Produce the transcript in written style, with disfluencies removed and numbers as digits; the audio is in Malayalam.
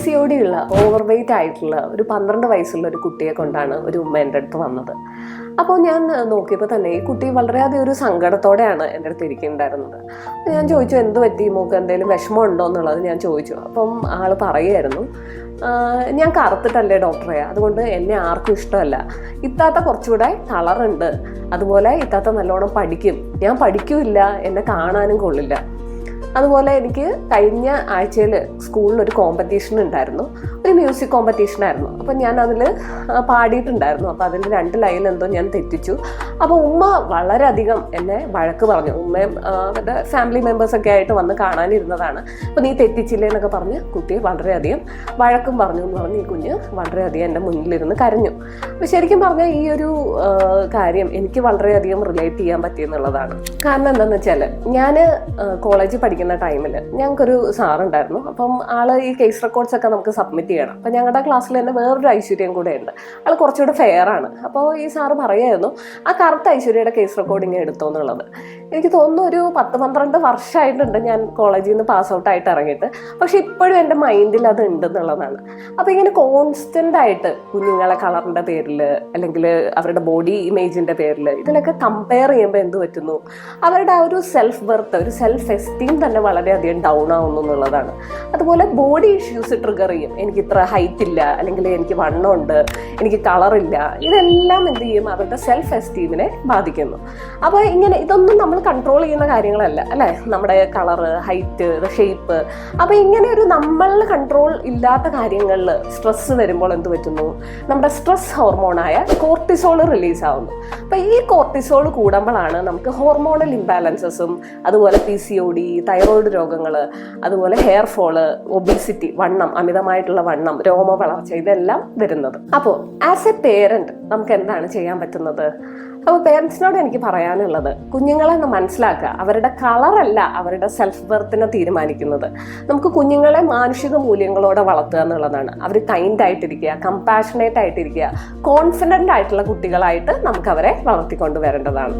PCOD ഉള്ള ഓവർ വെയ്റ്റ് ആയിട്ടുള്ള ഒരു 12 വയസ്സുള്ള ഒരു കുട്ടിയെ കൊണ്ടാണ് ഒരു ഉമ്മ എൻ്റെ അടുത്ത് വന്നത്. അപ്പോൾ ഞാൻ നോക്കിയപ്പോൾ തന്നെ ഈ കുട്ടി വളരെയധികം ഒരു സങ്കടത്തോടെയാണ് എൻ്റെ അടുത്ത് ഇരിക്കുന്നുണ്ടായിരുന്നത്. ഞാൻ ചോദിച്ചു, എന്ത് പറ്റി, മോൾക്ക് എന്തെങ്കിലും വിഷമം ഉണ്ടോ എന്നുള്ളത് ഞാൻ ചോദിച്ചു. അപ്പം ആൾ പറയുമായിരുന്നു, ഞാൻ കറുത്തിട്ടല്ലേ ഡോക്ടറെ, അതുകൊണ്ട് എന്നെ ആർക്കും ഇഷ്ടമല്ല. ഇത്താത്ത കുറച്ചുകൂടെ കളറുണ്ട്, അതുപോലെ ഇത്താത്ത നല്ലോണം പഠിക്കും, ഞാൻ പഠിക്കില്ല, എന്നെ കാണാനും കൊള്ളില്ല. അതുപോലെ എനിക്ക് കഴിഞ്ഞ ആഴ്ചയിൽ സ്കൂളിൽ ഒരു കോമ്പറ്റീഷൻ ഉണ്ടായിരുന്നു, ഒരു മ്യൂസിക് കോമ്പറ്റീഷൻ ആയിരുന്നു. അപ്പം ഞാൻ അതിൽ പാടിയിട്ടുണ്ടായിരുന്നു. അപ്പോൾ അതിൽ 2 ലൈൻ എന്തോ ഞാൻ തെറ്റിച്ചു. അപ്പോൾ ഉമ്മ വളരെയധികം എന്നെ വഴക്ക് പറഞ്ഞു. ഉമ്മയും അവരുടെ ഫാമിലി മെമ്പേഴ്സൊക്കെ ആയിട്ട് വന്ന് കാണാനിരുന്നതാണ്. അപ്പോൾ നീ തെറ്റിച്ചില്ലേ എന്നൊക്കെ പറഞ്ഞ് കുട്ടിയെ വളരെയധികം വഴക്കും പറഞ്ഞു എന്ന് പറഞ്ഞ് ഈ കുഞ്ഞ് വളരെയധികം എൻ്റെ മുന്നിലിരുന്ന് കരഞ്ഞു. അപ്പോൾ ശരിക്കും പറഞ്ഞാൽ ഈ ഒരു കാര്യം എനിക്ക് വളരെയധികം റിലേറ്റ് ചെയ്യാൻ പറ്റിയെന്നുള്ളതാണ്. കാരണം എന്താണെന്ന് വെച്ചാൽ ഞാൻ കോളേജിൽ പഠിക്കുന്ന ടൈമിൽ ഞങ്ങൾക്കൊരു സാറുണ്ടായിരുന്നു. അപ്പം ആള് ഈ കേസ് റെക്കോർഡ്സ് ഒക്കെ നമുക്ക് സബ്മിറ്റ് ചെയ്യണം. അപ്പം ഞങ്ങളുടെ ക്ലാസ്സിൽ തന്നെ വേറൊരു ഐശ്വര്യം കൂടെ ഉണ്ട്, ആൾ കുറച്ചുകൂടെ ഫെയർ ആണ്. അപ്പോൾ ഈ സാറ് പറയായിരുന്നു, ആ കറുത്ത ഐശ്വര്യയുടെ കേസ് റെക്കോർഡിങ് എടുത്തോ എന്നുള്ളത്. എനിക്ക് തോന്നുന്നു ഒരു 10-12 വർഷമായിട്ടുണ്ട് ഞാൻ കോളേജിൽ നിന്ന് പാസ് ഔട്ട് ആയിട്ട് ഇറങ്ങിയിട്ട്. പക്ഷെ ഇപ്പോഴും എൻ്റെ മൈൻഡിൽ അത് ഉണ്ടെന്നുള്ളതാണ്. അപ്പോൾ ഇങ്ങനെ കോൺസ്റ്റൻ്റ് ആയിട്ട് കുഞ്ഞുങ്ങളെ കളറിൻ്റെ പേരിൽ അല്ലെങ്കിൽ അവരുടെ ബോഡി ഇമേജിൻ്റെ പേരിൽ ഇതിലൊക്കെ കമ്പയർ ചെയ്യുമ്പോൾ എന്ത് പറ്റുന്നു, അവരുടെ ആ ഒരു സെൽഫ് വെർത്ത്, ഒരു സെൽഫ് എസ്റ്റീം തന്നെ വളരെയധികം ഡൗൺ ആവുന്നു എന്നുള്ളതാണ്. അതുപോലെ ബോഡി ഇഷ്യൂസ് ട്രിഗർ ചെയ്യും. എനിക്ക് ഇത്ര ഹൈറ്റ് ഇല്ല, അല്ലെങ്കിൽ എനിക്ക് വണ്ണമുണ്ട്, എനിക്ക് കളറില്ല, ഇതെല്ലാം എന്ത് ചെയ്യും, അവരുടെ സെൽഫ് എസ്റ്റീമിനെ ബാധിക്കുന്നു. അപ്പോൾ ഇങ്ങനെ ഇതൊന്നും നമ്മൾ കൺട്രോൾ ചെയ്യുന്ന കാര്യങ്ങളല്ല അല്ലേ, നമ്മുടെ കളറ്, ഹൈറ്റ്, ഷേപ്പ്. അപ്പോൾ ഇങ്ങനെ ഒരു നമ്മളിൽ കൺട്രോൾ ഇല്ലാത്ത കാര്യങ്ങളിൽ സ്ട്രെസ് വരുമ്പോൾ എന്ത് പറ്റുന്നു, നമ്മുടെ സ്ട്രെസ് ഹോർമോണായ കോർട്ടിസോൾ റിലീസ് ആവുന്നു. അപ്പോൾ ഈ കോർട്ടിസോൾ കൂടുമ്പോഴാണ് നമുക്ക് ഹോർമോണൽ ഇംബാലൻസസും അതുപോലെ PCOD, തൈറോയിഡ് രോഗങ്ങൾ, അതുപോലെ ഹെയർ ഫോള്, ഒബീസിറ്റി, വണ്ണം, അമിതമായിട്ടുള്ള വണ്ണം, രോമ വളർച്ച, ഇതെല്ലാം വരുന്നത്. അപ്പോൾ ആസ് എ പേരന്റ് നമുക്ക് എന്താണ് ചെയ്യാൻ പറ്റുന്നത്? അപ്പോൾ പേരൻസിനോട് എനിക്ക് പറയാനുള്ളത്, കുഞ്ഞുങ്ങളെ മനസ്സിലാക്കുക, അവരുടെ കളറല്ല അവരുടെ സെൽഫ് ബർത്തിനെ തീരുമാനിക്കുന്നത്. നമുക്ക് കുഞ്ഞുങ്ങളെ മാനുഷിക മൂല്യങ്ങളോടെ വളർത്തുക എന്നുള്ളതാണ്. അവർ കൈൻഡ് ആയിട്ടിരിക്കുക, കമ്പാഷനേറ്റ് ആയിട്ടിരിക്കുക, കോൺഫിഡൻ്റ് ആയിട്ടുള്ള കുട്ടികളായിട്ട് നമുക്ക് അവരെ വളർത്തിക്കൊണ്ട് വരേണ്ടതാണ്.